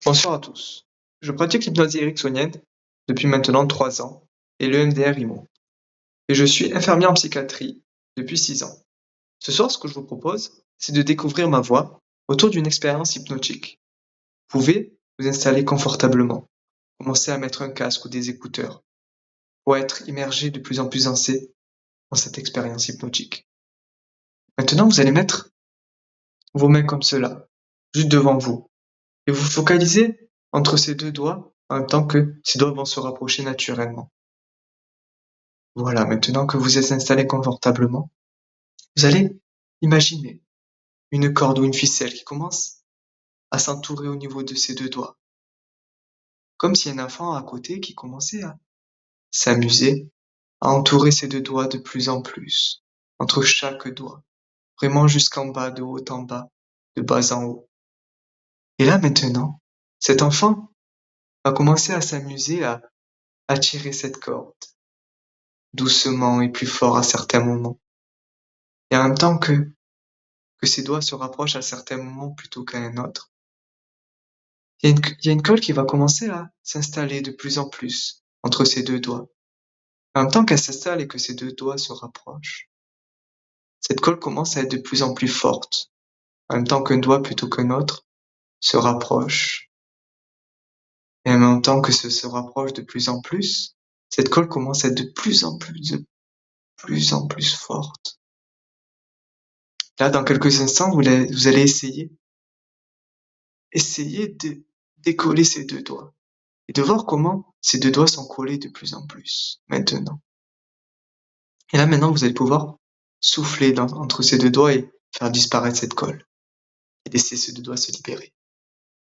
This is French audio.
Bonsoir à tous. Je pratique l'hypnose ericksonienne depuis maintenant 3 ans et le MDR IMO. Et je suis infirmier en psychiatrie depuis 6 ans. Ce soir, ce que je vous propose, c'est de découvrir ma voix autour d'une expérience hypnotique. Vous pouvez vous installer confortablement, commencer à mettre un casque ou des écouteurs pour être immergé de plus en plus dans cette expérience hypnotique. Maintenant, vous allez mettre vos mains comme cela, juste devant vous, et vous focalisez entre ces deux doigts en même temps que ces doigts vont se rapprocher naturellement. Voilà, maintenant que vous êtes installé confortablement, vous allez imaginer une corde ou une ficelle qui commence à s'entourer au niveau de ces deux doigts, comme si un enfant à côté qui commençait à s'amuser à entourer ces deux doigts de plus en plus, entre chaque doigt, vraiment jusqu'en bas, de haut en bas, de bas en haut. Et là maintenant, cet enfant va commencer à s'amuser à tirer cette corde, doucement et plus fort à certains moments. Et en même temps que ses doigts se rapprochent à certains moments plutôt qu'à un autre, il y a une colle qui va commencer à s'installer de plus en plus entre ses deux doigts. En même temps qu'elle s'installe et que ses deux doigts se rapprochent, cette colle commence à être de plus en plus forte. En même temps qu'un doigt plutôt qu'un autre se rapproche. Et en même temps que se rapproche de plus en plus, cette colle commence à être de plus en plus forte. Là, dans quelques instants, vous allez essayer de décoller ces deux doigts et de voir comment ces deux doigts sont collés de plus en plus maintenant. Et là maintenant, vous allez pouvoir souffler entre ces deux doigts et faire disparaître cette colle et laisser ces deux doigts se libérer.